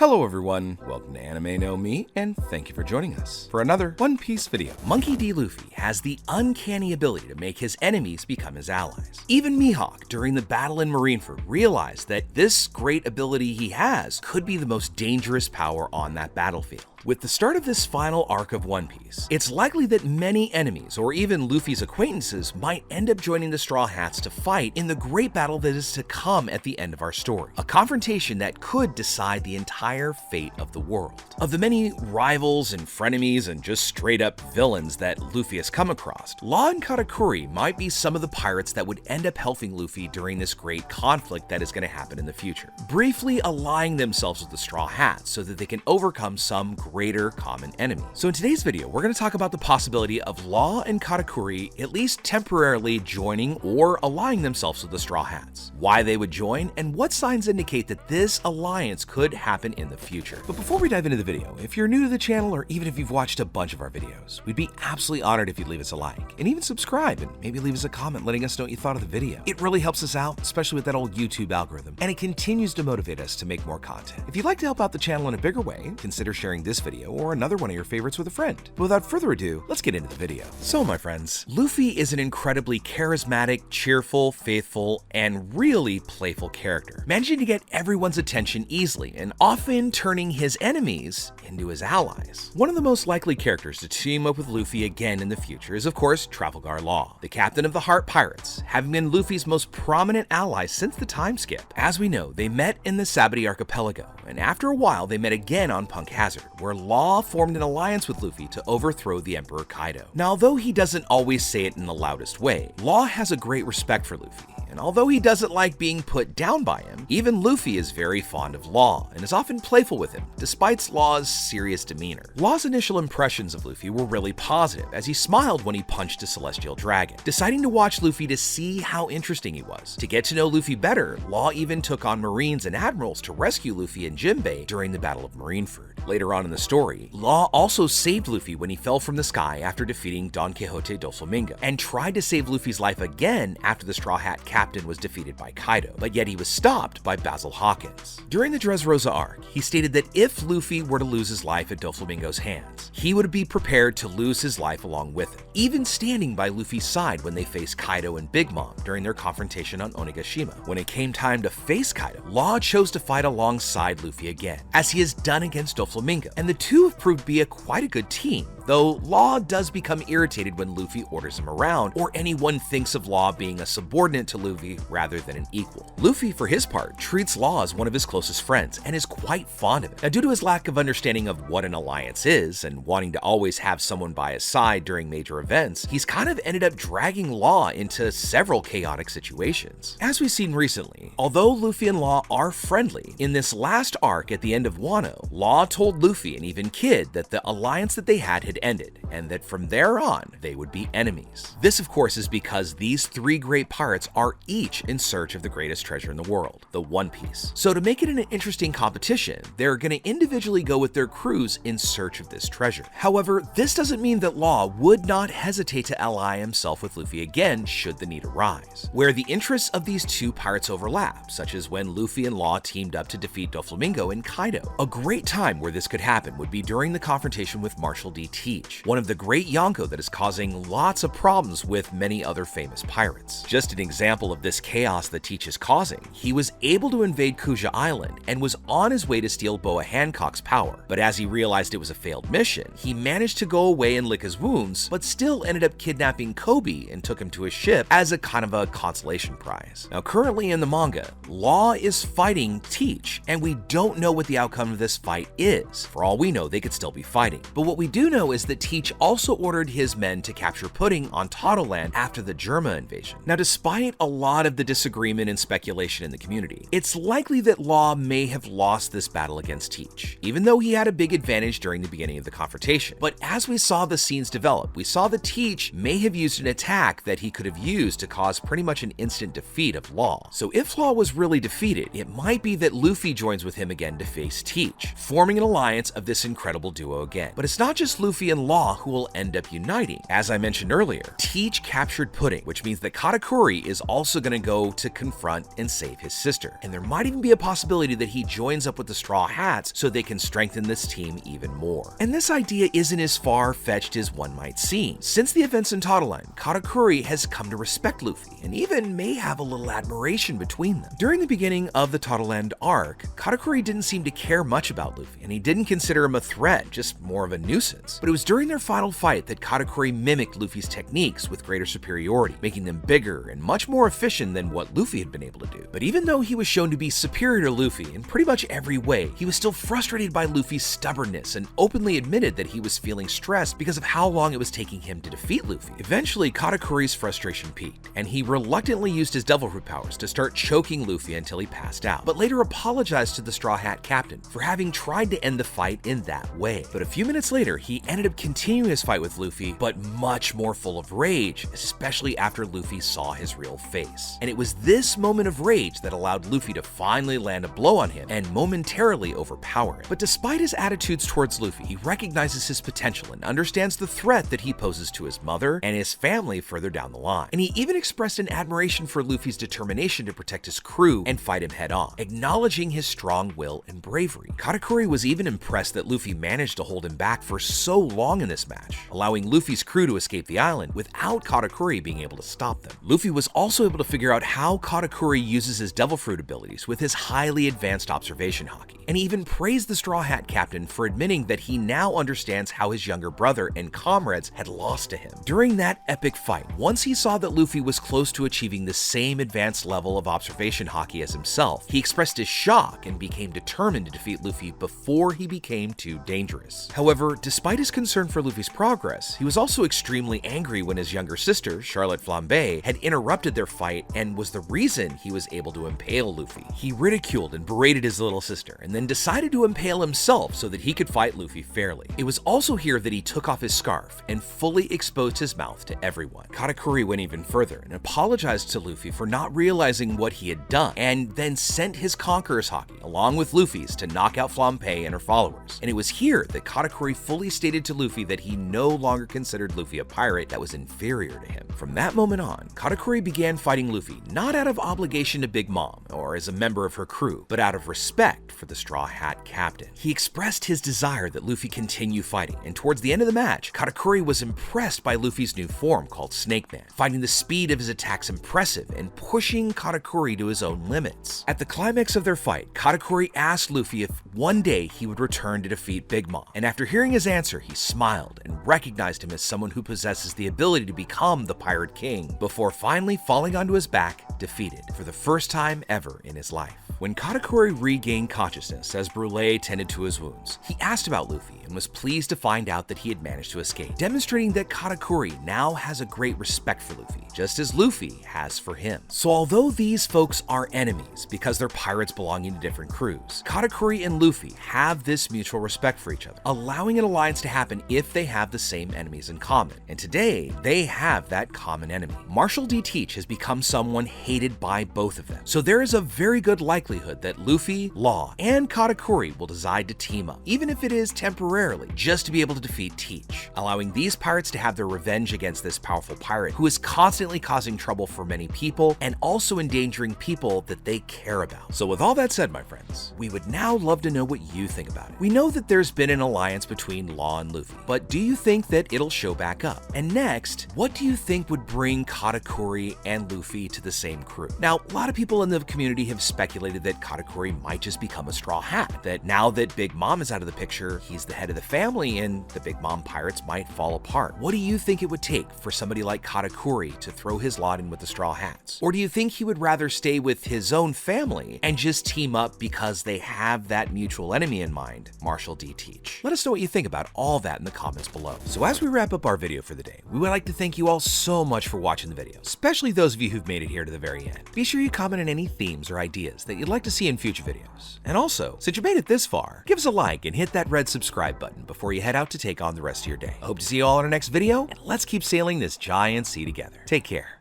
Hello everyone, welcome to Anime No Me, and thank you for joining us for another One Piece video. Monkey D. Luffy has the uncanny ability to make his enemies become his allies. Even Mihawk, during the battle in Marineford, realized that this great ability he has could be the most dangerous power on that battlefield. With the start of this final arc of One Piece, it's likely that many enemies, or even Luffy's acquaintances, might end up joining the Straw Hats to fight in the great battle that is to come at the end of our story. A confrontation that could decide the entire fate of the world. Of the many rivals and frenemies and just straight up villains that Luffy has come across, Law and Katakuri might be some of the pirates that would end up helping Luffy during this great conflict that is going to happen in the future, briefly allying themselves with the Straw Hats so that they can overcome some greater common enemy. So in today's video, we're going to talk about the possibility of Law and Katakuri at least temporarily joining or allying themselves with the Straw Hats, why they would join, and what signs indicate that this alliance could happen in the future. But before we dive into the video, if you're new to the channel or even if you've watched a bunch of our videos, we'd be absolutely honored if you'd leave us a like and even subscribe and maybe leave us a comment letting us know what you thought of the video. It really helps us out, especially with that old YouTube algorithm, and it continues to motivate us to make more content. If you'd like to help out the channel in a bigger way, consider sharing this video or another one of your favorites with a friend. But without further ado, let's get into the video. So my friends, Luffy is an incredibly charismatic, cheerful, faithful, and really playful character, managing to get everyone's attention easily and often turning his enemies into his allies. One of the most likely characters to team up with Luffy again in the future is of course Trafalgar Law, the captain of the Heart Pirates, having been Luffy's most prominent ally since the time skip. As we know, they met in the Sabati Archipelago, and after a while they met again on Punk Hazard, where Law formed an alliance with Luffy to overthrow the Emperor Kaido. Now, although he doesn't always say it in the loudest way, Law has a great respect for Luffy. And although he doesn't like being put down by him, even Luffy is very fond of Law and is often playful with him, despite Law's serious demeanor. Law's initial impressions of Luffy were really positive, as he smiled when he punched a celestial dragon, deciding to watch Luffy to see how interesting he was. To get to know Luffy better, Law even took on Marines and Admirals to rescue Luffy and Jinbei during the Battle of Marineford. Later on in the story, Law also saved Luffy when he fell from the sky after defeating Don Quixote do Flamingo, and tried to save Luffy's life again after the Straw Hat captain was defeated by Kaido, but yet he was stopped by Basil Hawkins. During the Dressrosa arc, he stated that if Luffy were to lose his life at Doflamingo's hands, he would be prepared to lose his life along with him, even standing by Luffy's side when they faced Kaido and Big Mom during their confrontation on Onigashima. When it came time to face Kaido, Law chose to fight alongside Luffy again, as he has done against Doflamingo, and the two have proved to be quite a good team, though Law does become irritated when Luffy orders him around, or anyone thinks of Law being a subordinate to Luffy rather than an equal. Luffy, for his part, treats Law as one of his closest friends and is quite fond of him. Now, due to his lack of understanding of what an alliance is and wanting to always have someone by his side during major events, he's kind of ended up dragging Law into several chaotic situations. As we've seen recently, although Luffy and Law are friendly, in this last arc at the end of Wano, Law told Luffy and even Kid that the alliance that they had ended, and that from there on, they would be enemies. This, of course, is because these three great pirates are each in search of the greatest treasure in the world, the One Piece. So to make it an interesting competition, they're going to individually go with their crews in search of this treasure. However, this doesn't mean that Law would not hesitate to ally himself with Luffy again should the need arise, where the interests of these two pirates overlap, such as when Luffy and Law teamed up to defeat Doflamingo and Kaido. A great time where this could happen would be during the confrontation with Marshal D. Teach, one of the great Yonko that is causing lots of problems with many other famous pirates. Just an example of this chaos that Teach is causing, he was able to invade Kuja Island and was on his way to steal Boa Hancock's power, but as he realized it was a failed mission, he managed to go away and lick his wounds, but still ended up kidnapping Kobe and took him to his ship as a kind of a consolation prize. Now currently in the manga, Law is fighting Teach, and we don't know what the outcome of this fight is. For all we know, they could still be fighting, but what we do know is that Teach also ordered his men to capture Pudding on Totoland after the Germa invasion. Now, despite a lot of the disagreement and speculation in the community, it's likely that Law may have lost this battle against Teach, even though he had a big advantage during the beginning of the confrontation. But as we saw the scenes develop, we saw that Teach may have used an attack that he could have used to cause pretty much an instant defeat of Law. So if Law was really defeated, it might be that Luffy joins with him again to face Teach, forming an alliance of this incredible duo again. But it's not just Luffy and Law who will end up uniting. As I mentioned earlier, Teach captured Pudding, which means that Katakuri is also also going to go to confront and save his sister. And there might even be a possibility that he joins up with the Straw Hats so they can strengthen this team even more. And this idea isn't as far-fetched as one might seem. Since the events in Totaland, Katakuri has come to respect Luffy and even may have a little admiration between them. During the beginning of the Totaland arc, Katakuri didn't seem to care much about Luffy, and he didn't consider him a threat, just more of a nuisance. But it was during their final fight that Katakuri mimicked Luffy's techniques with greater superiority, making them bigger and much more efficient than what Luffy had been able to do. But even though he was shown to be superior to Luffy in pretty much every way, he was still frustrated by Luffy's stubbornness and openly admitted that he was feeling stressed because of how long it was taking him to defeat Luffy. Eventually, Katakuri's frustration peaked, and he reluctantly used his devil fruit powers to start choking Luffy until he passed out, but later apologized to the Straw Hat captain for having tried to end the fight in that way. But a few minutes later, he ended up continuing his fight with Luffy, but much more full of rage, especially after Luffy saw his real face. And it was this moment of rage that allowed Luffy to finally land a blow on him and momentarily overpower him. But despite his attitudes towards Luffy, he recognizes his potential and understands the threat that he poses to his mother and his family further down the line. And he even expressed an admiration for Luffy's determination to protect his crew and fight him head on, acknowledging his strong will and bravery. Katakuri was even impressed that Luffy managed to hold him back for so long in this match, allowing Luffy's crew to escape the island without Katakuri being able to stop them. Luffy was also able to figure out how Katakuri uses his devil fruit abilities with his highly advanced observation haki, and he even praised the Straw Hat captain for admitting that he now understands how his younger brother and comrades had lost to him. During that epic fight, once he saw that Luffy was close to achieving the same advanced level of observation haki as himself, he expressed his shock and became determined to defeat Luffy before he became too dangerous. However, despite his concern for Luffy's progress, he was also extremely angry when his younger sister, Charlotte Flambe, had interrupted their fight and was the reason he was able to impale Luffy. He ridiculed and berated his little sister, and then decided to impale himself so that he could fight Luffy fairly. It was also here that he took off his scarf and fully exposed his mouth to everyone. Katakuri went even further and apologized to Luffy for not realizing what he had done, and then sent his Conqueror's haki, along with Luffy's, to knock out Flambe and her followers. And it was here that Katakuri fully stated to Luffy that he no longer considered Luffy a pirate that was inferior to him. From that moment on, Katakuri began fighting Luffy not out of obligation to Big Mom or as a member of her crew, but out of respect for the Straw Hat captain. He expressed his desire that Luffy continue fighting, and towards the end of the match, Katakuri was impressed by Luffy's new form called Snake Man, finding the speed of his attacks impressive and pushing Katakuri to his own limits. At the climax of their fight, Katakuri asked Luffy if one day he would return to defeat Big Mom, and after hearing his answer, he smiled and recognized him as someone who possesses the ability to become the Pirate King, before finally falling onto his back, defeated, for the first time ever in his life. When Katakuri regained consciousness as Brûlé tended to his wounds, he asked about Luffy and was pleased to find out that he had managed to escape, demonstrating that Katakuri now has a great respect for Luffy, just as Luffy has for him. So although these folks are enemies because they're pirates belonging to different crews, Katakuri and Luffy have this mutual respect for each other, allowing an alliance to happen if they have the same enemies in common. And today, they have that common enemy. Marshall D. Teach has become someone hated by both of them, so there is a very good likelihood that Luffy, Law, and Katakuri will decide to team up, even if it is temporarily, just to be able to defeat Teach, allowing these pirates to have their revenge against this powerful pirate who is constantly causing trouble for many people and also endangering people that they care about. So with all that said, my friends, we would now love to know what you think about it. We know that there's been an alliance between Law and Luffy, but do you think that it'll show back up? And next, what do you think would bring Katakuri and Luffy to the same crew? Now, a lot of people in the community have speculated that Katakuri might just become a Straw Hat, that now that Big Mom is out of the picture, he's the head of the family and the Big Mom pirates might fall apart. What do you think it would take for somebody like Katakuri to throw his lot in with the Straw Hats? Or do you think he would rather stay with his own family and just team up because they have that mutual enemy in mind, Marshall D. Teach? Let us know what you think about all that in the comments below. So as we wrap up our video for the day, we would like to thank you all so much for watching the video, especially those of you who've made it here to the very end. Be sure you comment on any themes or ideas that you'd like to see in future videos. And also, since you made it this far, give us a like and hit that red subscribe button before you head out to take on the rest of your day. I hope to see you all in our next video, and let's keep sailing this giant sea together. Take care.